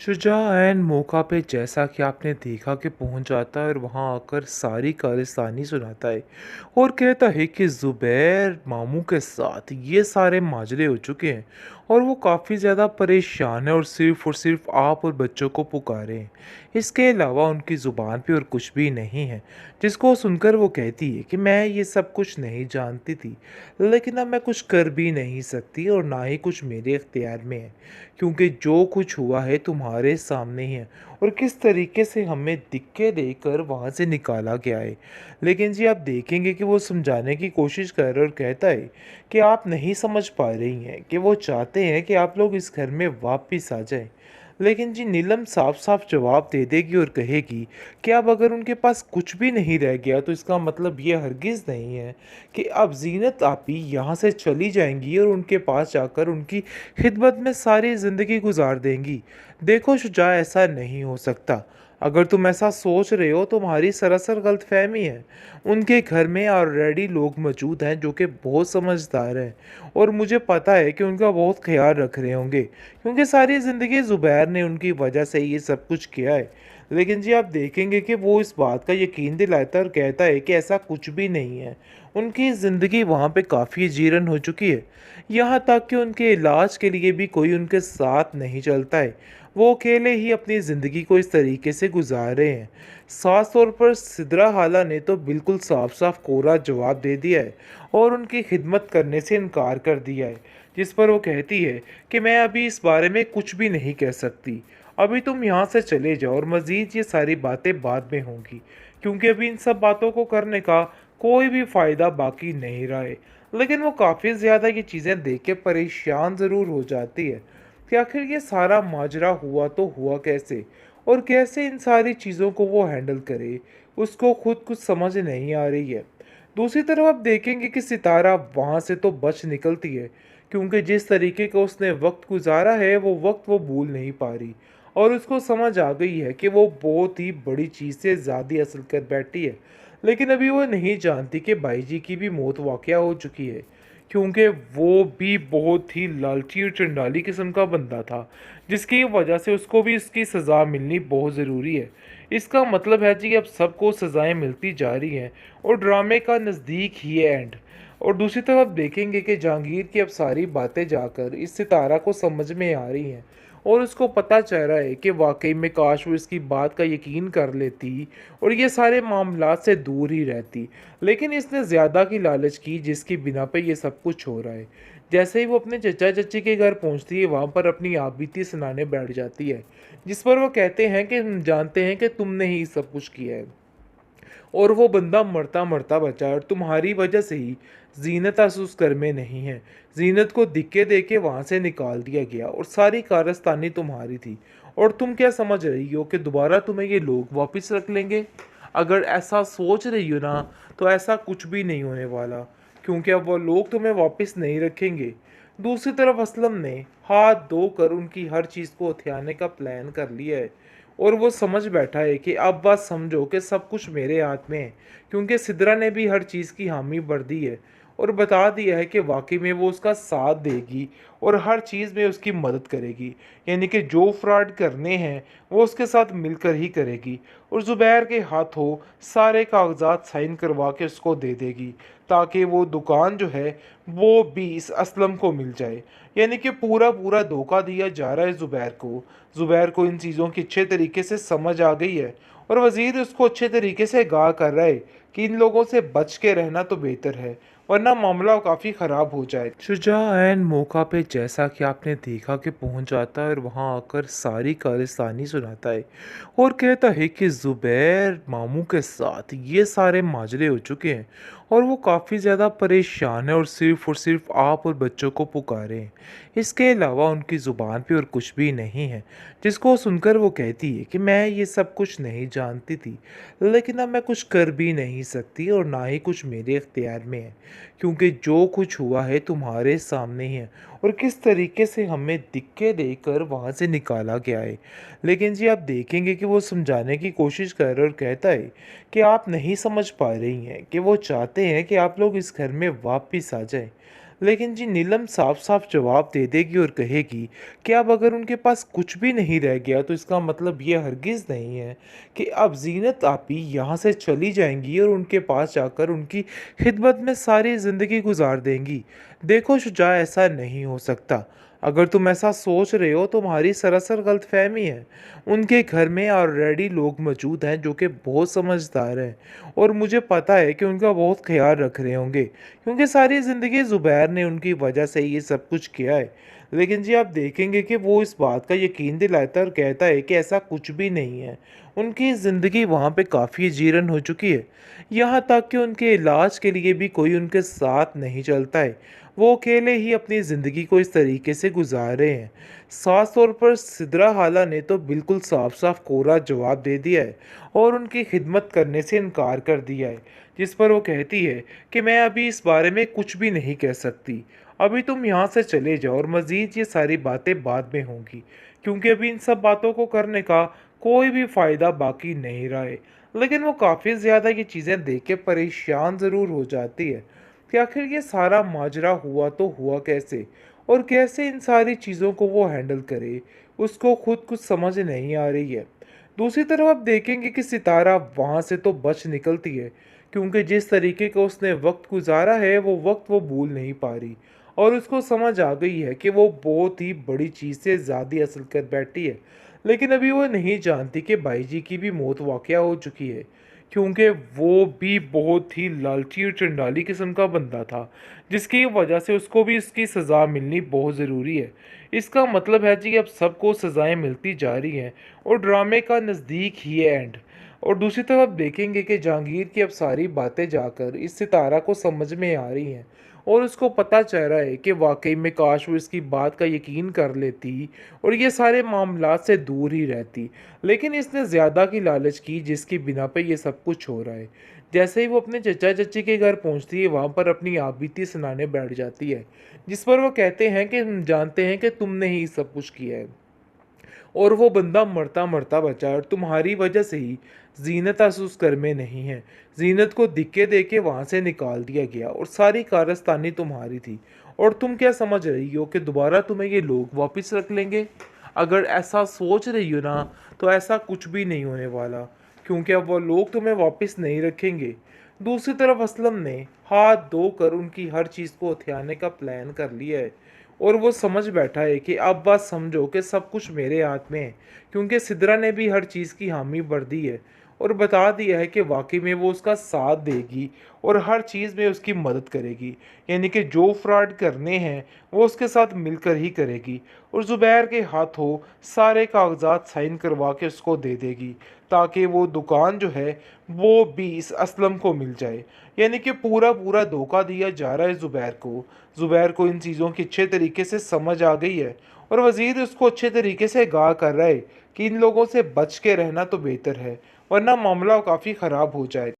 शुजाअन मौका पे जैसा कि आपने देखा कि पहुंच जाता है और वहां आकर सारी कारस्तानी सुनाता है और कहता है कि ज़ुबैर मामू के साथ ये सारे माजरे हो चुके हैं और वो काफ़ी ज़्यादा परेशान है और सिर्फ आप और बच्चों को पुकारे हैं। इसके अलावा उनकी ज़ुबान पे और कुछ भी नहीं है, जिसको सुनकर वो कहती है कि मैं ये सब कुछ नहीं जानती थी, लेकिन अब मैं कुछ कर भी नहीं सकती और ना ही कुछ मेरे इख्तियार में है, क्योंकि जो कुछ हुआ है तुम्हारे सामने ही है और किस तरीके से हमें दिक्कत देकर वहाँ से निकाला गया है। लेकिन जी आप देखेंगे कि वो समझाने की कोशिश कर रहा है और कहता है कि आप नहीं समझ पा रही हैं कि वो चाहते हैं कि आप लोग इस घर में वापस आ जाएं। लेकिन जी नीलम साफ साफ जवाब दे देगी और कहेगी कि अब अगर उनके पास कुछ भी नहीं रह गया तो इसका मतलब ये हरगिज़ नहीं है कि अब जीनत आपी यहाँ से चली जाएंगी और उनके पास जाकर उनकी खिदमत में सारी ज़िंदगी गुजार देंगी। देखो शुजा, ऐसा नहीं हो सकता। अगर तुम ऐसा सोच रहे हो तो तुम्हारी सरासर गलतफहमी है। उनके घर में ऑलरेडी लोग मौजूद हैं जो कि बहुत समझदार हैं और मुझे पता है कि उनका बहुत ख्याल रख रहे होंगे, क्योंकि सारी ज़िंदगी ज़ुबैर ने उनकी वजह से ये सब कुछ किया है। लेकिन जी आप देखेंगे कि वो इस बात का यकीन दिलाता है और कहता है कि ऐसा कुछ भी नहीं है। उनकी ज़िंदगी वहाँ पे काफ़ी जीर्ण हो चुकी है, यहाँ तक कि उनके इलाज के लिए भी कोई उनके साथ नहीं चलता है। वो अकेले ही अपनी ज़िंदगी को इस तरीके से गुजार रहे हैं। ख़ास तौर पर सिद्रा हाला ने तो बिल्कुल साफ साफ कोरा जवाब दे दिया है और उनकी खिदमत करने से इनकार कर दिया है, जिस पर वो कहती है कि मैं अभी इस बारे में कुछ भी नहीं कह सकती। अभी तुम यहाँ से चले जाओ और मज़ीद ये सारी बातें बाद में होंगी, क्योंकि अभी इन सब बातों को करने का कोई भी फ़ायदा बाकी नहीं रहा है। लेकिन वो काफ़ी ज़्यादा ये चीज़ें देख के परेशान ज़रूर हो जाती है कि आखिर ये सारा माजरा हुआ तो हुआ कैसे और कैसे इन सारी चीज़ों को वो हैंडल करे, उसको खुद कुछ समझ नहीं आ रही है। दूसरी तरफ आप देखेंगे कि सितारा वहाँ से तो बच निकलती है, क्योंकि जिस तरीके का उसने वक्त गुजारा है वो वक्त वो भूल नहीं पा रही और उसको समझ आ गई है कि वो बहुत ही बड़ी चीज़ से ज़्यादा हासिल कर बैठी है। लेकिन अभी वो नहीं जानती कि भाई जी की भी मौत वाक़या हो चुकी है, क्योंकि वो भी बहुत ही लालची और चंडाली किस्म का बंदा था, जिसकी वजह से उसको भी इसकी सज़ा मिलनी बहुत ज़रूरी है। इसका मतलब है जी कि अब सबको सज़ाएं मिलती जा रही हैं और ड्रामे का नज़दीक ही है एंड। और दूसरी तरफ देखेंगे कि जहांगीर की अब सारी बातें जाकर इस सितारा को समझ में आ रही हैं और उसको पता चल रहा है कि वाकई में काश वो इसकी बात का यकीन कर लेती और ये सारे मामलात से दूर ही रहती। लेकिन इसने ज़्यादा की लालच की जिसकी बिना पे ये सब कुछ हो रहा है। जैसे ही वो अपने चचा चची के घर पहुंचती है वहाँ पर अपनी आपबीती सुनाने बैठ जाती है, जिस पर वो कहते हैं कि हम जानते हैं कि तुमने ही सब कुछ किया है और वो बंदा मरता मरता बचा और तुम्हारी वजह से ही जीनत आज उस घर में नहीं है। जीनत को दिक्के दे के वहाँ से निकाल दिया गया और सारी कारस्तानी तुम्हारी थी और तुम क्या समझ रही हो कि दोबारा तुम्हें ये लोग वापस रख लेंगे? अगर ऐसा सोच रही हो ना, तो ऐसा कुछ भी नहीं होने वाला, क्योंकि अब वो लोग तुम्हें वापस नहीं रखेंगे। दूसरी तरफ असलम ने हाथ धोकर उनकी हर चीज़ को हथियाने का प्लान कर लिया है और वो समझ बैठा है कि अब बात समझो कि सब कुछ मेरे हाथ में है, क्योंकि सिद्रा ने भी हर चीज़ की हामी भर दी है और बता दिया है कि वाकई में वो उसका साथ देगी और हर चीज़ में उसकी मदद करेगी। यानी कि जो फ्रॉड करने हैं वो उसके साथ मिलकर ही करेगी और ज़ुबैर के हाथों सारे कागजात साइन करवा के उसको दे देगी, ताकि वो दुकान जो है वो भी इस असलम को मिल जाए। यानी कि पूरा पूरा धोखा दिया जा रहा है ज़ुबैर को। ज़ुबैर को इन चीज़ों की अच्छे तरीके से समझ आ गई है और वज़ीर उसको अच्छे तरीके से आगाह कर रहा है कि इन लोगों से बच के रहना तो बेहतर है, वरना मामला काफ़ी ख़राब हो जाए। शुजाअन मौका पे जैसा कि आपने देखा कि पहुंच जाता है और वहां आकर सारी कारस्तानी सुनाता है और कहता है कि ज़ुबैर मामू के साथ ये सारे माजरे हो चुके हैं और वो काफ़ी ज़्यादा परेशान है और सिर्फ आप और बच्चों को पुकारे हैं। इसके अलावा उनकी ज़ुबान पे और कुछ भी नहीं है, जिसको सुनकर वो कहती है कि मैं ये सब कुछ नहीं जानती थी, लेकिन अब मैं कुछ कर भी नहीं सकती और ना ही कुछ मेरे इख्तियार में है, क्योंकि जो कुछ हुआ है तुम्हारे सामने ही है और किस तरीके से हमें दिक्कत देकर वहाँ से निकाला गया है। लेकिन जी आप देखेंगे कि वो समझाने की कोशिश कर रहा है और कहता है कि आप नहीं समझ पा रही हैं कि वो चाहते हैं कि आप लोग इस घर में वापस आ जाएं। लेकिन जी नीलम साफ-साफ जवाब दे देगी और कहेगी कि अब अगर उनके पास कुछ भी नहीं रह गया तो इसका मतलब ये हरगिज़ नहीं है कि अब ज़ीनत आपी यहाँ से चली जाएँगी और उनके पास जाकर उनकी खिदमत में सारी ज़िंदगी गुज़ार देंगी। देखो शुजा, ऐसा नहीं हो सकता। अगर तुम ऐसा सोच रहे हो तो तुम्हारी सरासर गलतफ़हमी है। उनके घर में ऑलरेडी लोग मौजूद हैं जो कि बहुत समझदार हैं और मुझे पता है कि उनका बहुत ख़्याल रख रहे होंगे। क्योंकि सारी ज़िंदगी ज़ुबैर ने उनकी वजह से ये सब कुछ किया है। लेकिन जी आप देखेंगे कि वो इस बात का यकीन दिलाता है और कहता है कि ऐसा कुछ भी नहीं है। उनकी ज़िंदगी वहाँ पे काफ़ी जीर्ण हो चुकी है। यहाँ तक कि उनके इलाज के लिए भी कोई उनके साथ नहीं चलता है। वो अकेले ही अपनी ज़िंदगी को इस तरीके से गुजार रहे हैं। ख़ास तौर पर सिद्रा हाला ने तो बिल्कुल साफ-साफ कोरा जवाब दे दिया है और उनकी खिदमत करने से इनकार कर दिया है। जिस पर वो कहती है कि मैं अभी इस बारे में कुछ भी नहीं कह सकती। अभी तुम यहाँ से चले जाओ और मज़ीद ये सारी बातें बाद में होंगी, क्योंकि अभी इन सब बातों को करने का कोई भी फ़ायदा बाकी नहीं रहा है। लेकिन वो काफ़ी ज़्यादा ये चीज़ें देख के परेशान ज़रूर हो जाती है कि आखिर ये सारा माजरा हुआ तो हुआ कैसे और कैसे इन सारी चीज़ों को वो हैंडल करे, उसको खुद कुछ समझ नहीं आ रही है। दूसरी तरफ आप देखेंगे कि सितारा वहाँ से तो बच निकलती है, क्योंकि जिस तरीके का उसने वक्त गुजारा है वो वक्त वो भूल नहीं पा रही और उसको समझ आ गई है कि वो बहुत ही बड़ी चीज़ से ज़्यादा असल कर बैठी है। लेकिन अभी वो नहीं जानती कि भाई जी की भी मौत वाक़या हो चुकी है, क्योंकि वो भी बहुत ही लालची और चंडाली किस्म का बंदा था, जिसकी वजह से उसको भी इसकी सज़ा मिलनी बहुत ज़रूरी है। इसका मतलब है जी अब सबको सज़ाएं मिलती जा रही हैं और ड्रामे का नज़दीक ही है एंड। और दूसरी तरफ देखेंगे कि जहांगीर की अब सारी बातें जाकर इस सितारा को समझ में आ रही हैं और उसको पता चल रहा है कि वाकई में काश वो इसकी बात का यकीन कर लेती और ये सारे मामलात से दूर ही रहती। लेकिन इसने ज़्यादा की लालच की जिसकी बिना पे ये सब कुछ हो रहा है। जैसे ही वो अपने चचा चची के घर पहुंचती है वहाँ पर अपनी आपबीती सुनाने बैठ जाती है, जिस पर वो कहते हैं कि हम जानते हैं कि तुमने ही सब कुछ किया है और वो बंदा मरता मरता बचा और तुम्हारी वजह से ही जीनत आज उस घर में नहीं है। जीनत को दिक्के दे के वहाँ से निकाल दिया गया और सारी कारस्तानी तुम्हारी थी और तुम क्या समझ रही हो कि दोबारा तुम्हें ये लोग वापस रख लेंगे? अगर ऐसा सोच रही हो ना तो ऐसा कुछ भी नहीं होने वाला, क्योंकि अब वो लोग तुम्हें वापस नहीं रखेंगे। दूसरी तरफ असलम ने हाथ धोकर उनकी हर चीज़ को हथियाने का प्लान कर लिया है और वो समझ बैठा है कि अब बात समझो कि सब कुछ मेरे हाथ में है, क्योंकि सिद्रा ने भी हर चीज़ की हामी भर दी है और बता दिया है कि वाकई में वो उसका साथ देगी और हर चीज़ में उसकी मदद करेगी। यानी कि जो फ्रॉड करने हैं वो उसके साथ मिलकर ही करेगी और ज़ुबैर के हाथों सारे कागजात साइन करवा के उसको दे देगी ताकि वो दुकान जो है वो भी इस असलम को मिल जाए। यानी कि पूरा पूरा धोखा दिया जा रहा है ज़ुबैर को। ज़ुबैर को इन चीज़ों की अच्छे तरीके से समझ आ गई है और वज़ीर उसको अच्छे तरीके से आगाह कर रहा है कि इन लोगों से बच के रहना तो बेहतर है, वरना मामला काफ़ी ख़राब हो जाएगा।